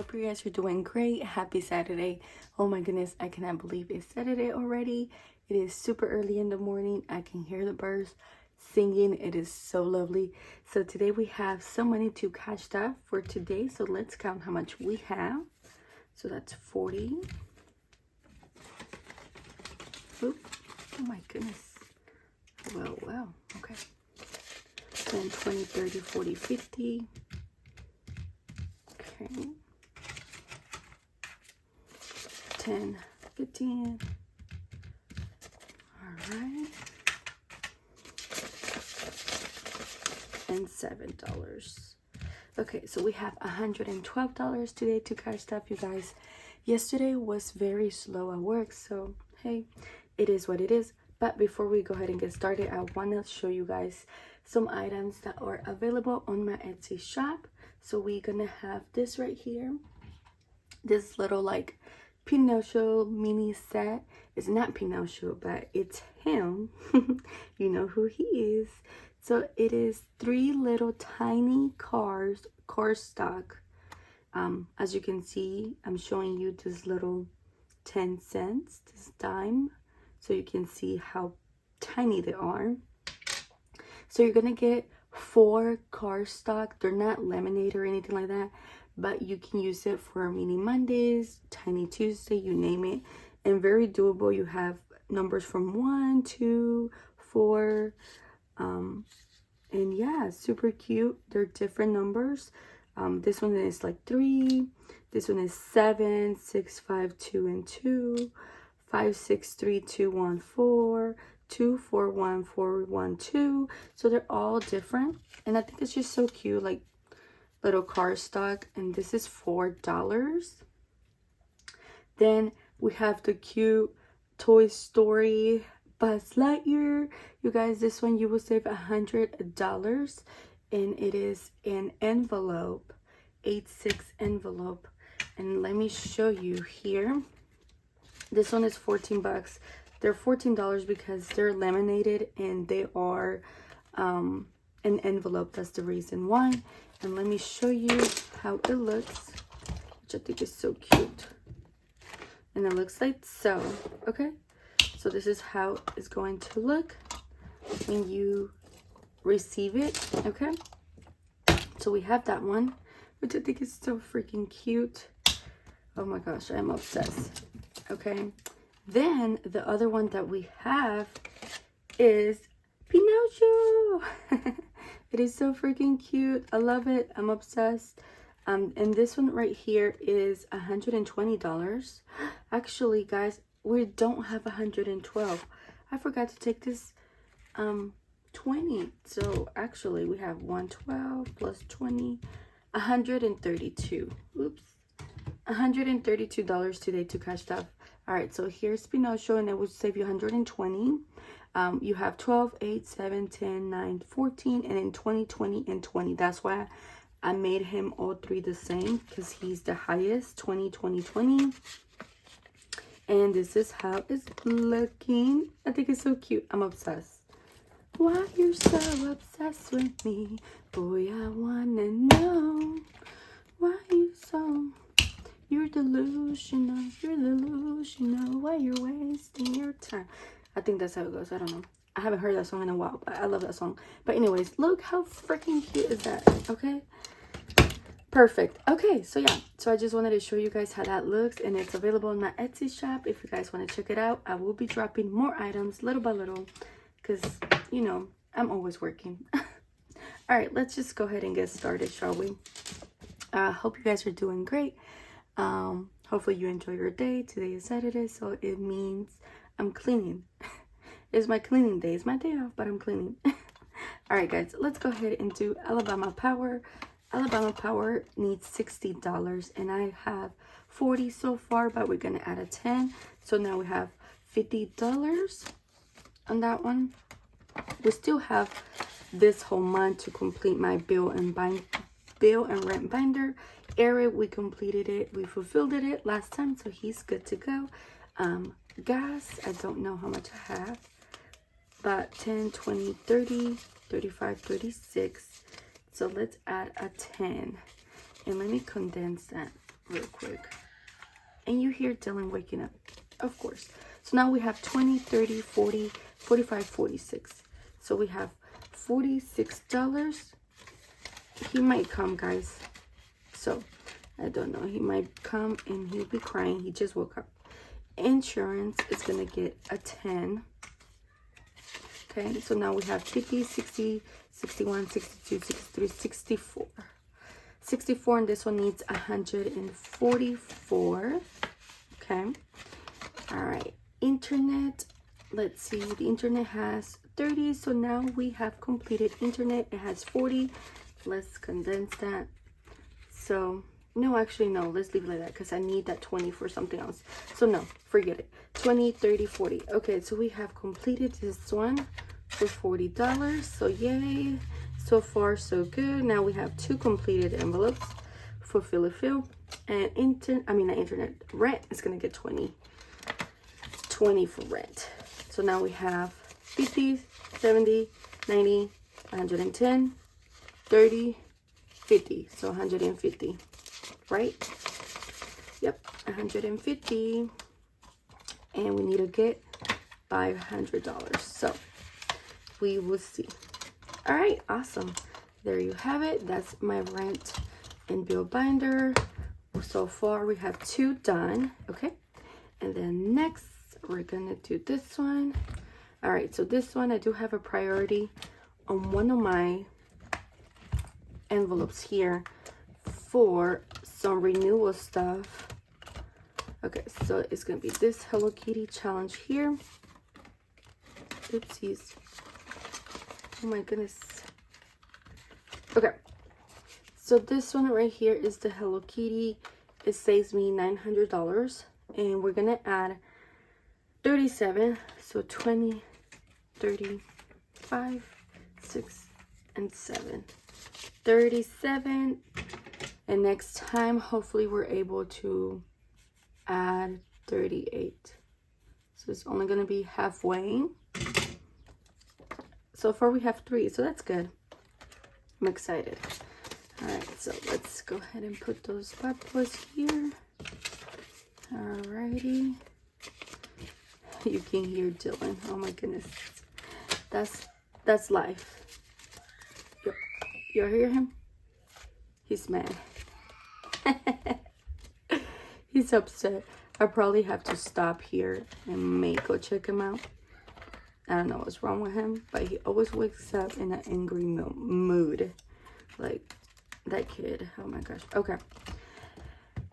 hope you guys are doing great. Happy Saturday. Oh my goodness, I cannot believe it's Saturday already. It is super early in the morning. I can hear the birds singing. It is so lovely. So today we have some money to cash stuff for today. So let's count how much we have. So that's 40. Oop. Oh my goodness. Well, okay. 10, 20, 30, 40, 50. Okay. 10, 15. All right. And $7. Okay, so we have $112 today to cash stuff, you guys. Yesterday was very slow at work, so hey, it is what it is. But before we go ahead and get started, I want to show you guys some items that are available on my Etsy shop. So we're gonna have this right here, this little like Pinocchio mini set. It's not Pinocchio, but it's him. You know who he is. So it is 3 little tiny car stock. As you can see, I'm showing you this little 10 cents, this dime, so you can see how tiny they are. So you're gonna get 4 car stock. They're not laminated or anything like that, but you can use it for mini Mondays, tiny Tuesday, you name it, and very doable. You have numbers from 1, 2, 4, and yeah, super cute. They're different numbers. This one is like 3, this one is 7, 6, 5, 2, and 2, 5, 6, 3, 2, 1, 4, 2, 4, 1, 4, 1, 2. So they're all different, and I think it's just so cute, like little car stock. And this is $4. Then we have the cute Toy Story Buzz Lightyear. You guys, this one you will save $100, and it is an envelope, 8/6 envelope. And let me show you here. This one is 14 bucks. They're $14 because they're laminated and they are an envelope. That's the reason why. And let me show you how it looks, which I think is so cute. And it looks like so. Okay, so this is how it's going to look when you receive it. Okay, so we have that one, which I think is so freaking cute. Oh my gosh, I'm obsessed. Okay, then the other one that we have is Pinocchio. It is so freaking cute. I love it. I'm obsessed. And this one right here is $120. Actually, guys, we don't have 112. I forgot to take this 20. So actually, we have 112 plus 20, 132. Oops. $132 today to cash stuff. All right, so here's Pinocchio, and it will save you 120. You have 12, 8, 7, 10, 9, 14, and then 20, 20, and 20. That's why I made him all 3 the same, because he's the highest, 20, 20, 20. And this is how it's looking. I think it's so cute. I'm obsessed. Why you're so obsessed with me? Boy, I wanna know. Why you so... You're delusional, why you're wasting your time. I think that's how it goes. I don't know. I haven't heard that song in a while, but I love that song. But anyways, look how freaking cute is that, okay? Perfect. Okay, so yeah. So I just wanted to show you guys how that looks, and it's available on my Etsy shop. If you guys want to check it out, I will be dropping more items little by little, because, you know, I'm always working. All right, let's just go ahead and get started, shall we? Hope you guys are doing great. Hopefully you enjoy your day. Today is Saturday, so it means I'm cleaning. It's my cleaning day. It's my day off, but I'm cleaning. All right, guys, let's go ahead and do Alabama Power. Alabama Power needs $60, and I have 40 so far, but we're gonna add a 10, so now we have $50 on that one. We still have this whole month to complete my bill and rent binder. Eric, we completed it, we fulfilled it last time, so he's good to go. Gas, I don't know how much I have, but 10, 20, 30, 35, 36. So let's add a 10, and let me condense that real quick. And you hear Dylan waking up, of course. So now we have 20, 30, 40, 45, 46. So we have $46. He might come, guys. So I don't know. He might come and he'll be crying. He just woke up. Insurance is going to get a 10. Okay, so now we have 50, 60, 61, 62, 63, 64. 64, and this one needs 144. Okay. All right. Internet. Let's see. The internet has 30. So now we have completed internet. It has 40. Let's condense that. So, no, actually, no. Let's leave it like that because I need that 20 for something else. So, no, forget it. 20, 30, 40. Okay, so we have completed this one for $40. So, yay. So far, so good. Now we have 2 completed envelopes for Philly. And internet rent is going to get 20. 20 for rent. So now we have 50, 70, 90, 110, 30, 50. So 150, right? Yep, 150. And we need to get $500. So we will see. All right, awesome. There you have it. That's my rent and bill binder. So far we have 2 done. Okay, and then next we're gonna do this one. All right, so this one I do have a priority on one of my envelopes here for some renewal stuff. Okay, so it's gonna be this Hello Kitty challenge here. Oopsies. Oh my goodness. Okay, so this one right here is the Hello Kitty. It saves me $900, and we're gonna add 37. So 20, 35, 6, and 7. 37. And next time, hopefully, we're able to add 38. So it's only gonna be halfway. So far we have 3, so that's good. I'm excited. All right, so let's go ahead and put those bad boys here. Alrighty. You can hear Dylan. Oh my goodness. That's life. You hear him? He's mad. He's upset. I probably have to stop here and go check him out. I don't know what's wrong with him, but he always wakes up in an angry mood. Like that kid. Oh my gosh. Okay.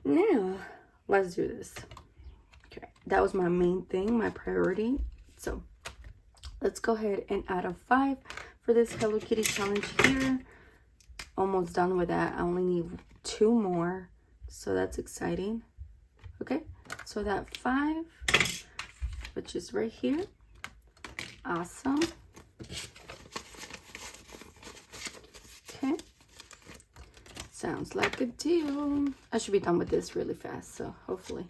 Now, let's do this. Okay. That was my main thing, my priority. So, let's go ahead and add a 5 for this Hello Kitty challenge here. Almost done with that. I only need 2 more. So, that's exciting. Okay. So, that 5, which is right here. Awesome. Okay. Sounds like a deal. I should be done with this really fast, so hopefully.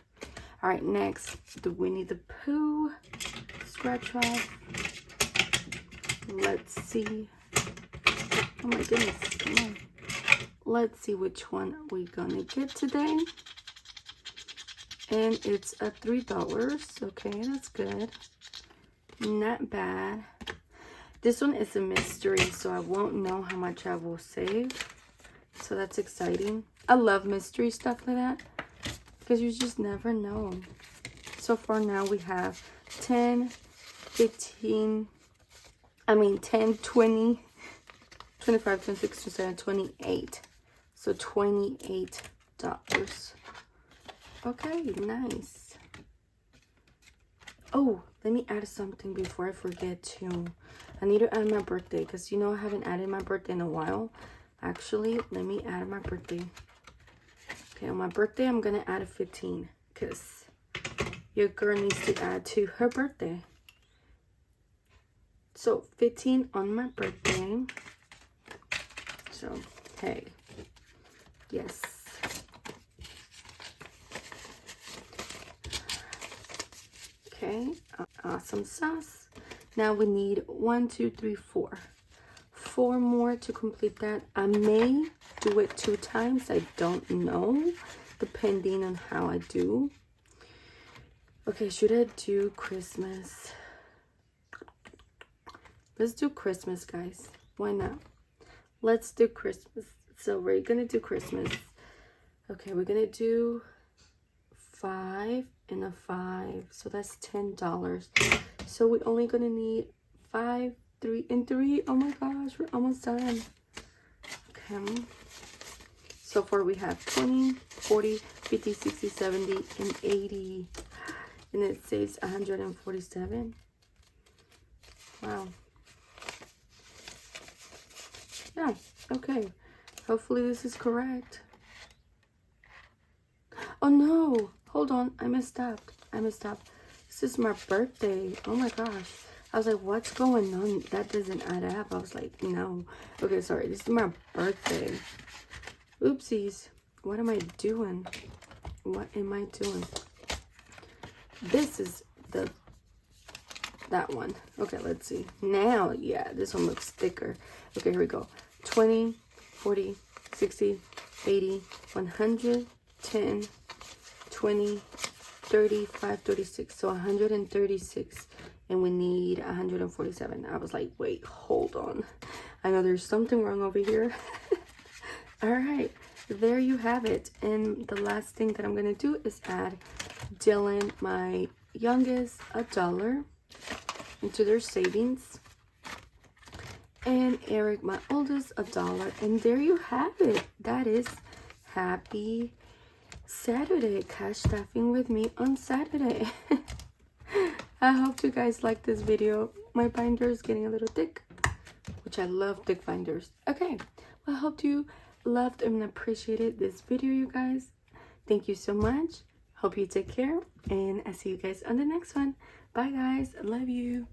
All right, next, the Winnie the Pooh scratch off. Let's see. Oh my goodness, come on. Let's see which one we're gonna get today. And it's a $3. Okay, that's good. Not bad. This one is a mystery, so I won't know how much I will save. So that's exciting. I love mystery stuff like that because you just never know. So far now we have 10, 15, 10, 20, 25, 26, 27, 28. So $28. Okay, nice. Oh, let me add something before I forget to. I need to add my birthday because I haven't added my birthday in a while. Actually, let me add my birthday. Okay, on my birthday, I'm going to add a 15 because your girl needs to add to her birthday. So, 15 on my birthday. So, hey. Yes. Okay, awesome sauce. Now we need 1, 2, 3, 4. 4 more to complete that. I may do it 2 times. I don't know depending on how I do. Okay, should I do Christmas? Let's do Christmas, guys. Why not? Let's do Christmas. So we're gonna do Christmas. Okay, we're gonna do 5 and a 5. So that's $10. So we're only gonna need 5, 3, and 3. Oh my gosh, we're almost done. Okay. So far we have 20, 40, 50, 60, 70, and 80. And it saves 147. Wow. Yeah, okay. Hopefully this is correct. Oh no, hold on, I messed up. This is my birthday. Oh my gosh. I was like, what's going on? That doesn't add up. I was like, no. Okay, sorry, this is my birthday. Oopsies. What am I doing? This is that one. Okay, let's see. Now, yeah, this one looks thicker. Okay, here we go. 20, 40, 60, 80, 100, 10, 20, 35, 36. So 136. And we need 147. I was like, wait, hold on. I know there's something wrong over here. All right, there you have it. And the last thing that I'm going to do is add Dylan, my youngest, $1 into their savings. And Eric, my oldest, $1. And there you have it. That is happy Saturday. Cash staffing with me on Saturday. I hope you guys like this video. My binder is getting a little thick, which I love thick binders. Okay, well, I hope you loved and appreciated this video, you guys. Thank you so much. Hope you take care, and I see you guys on the next one. Bye, guys. I love you.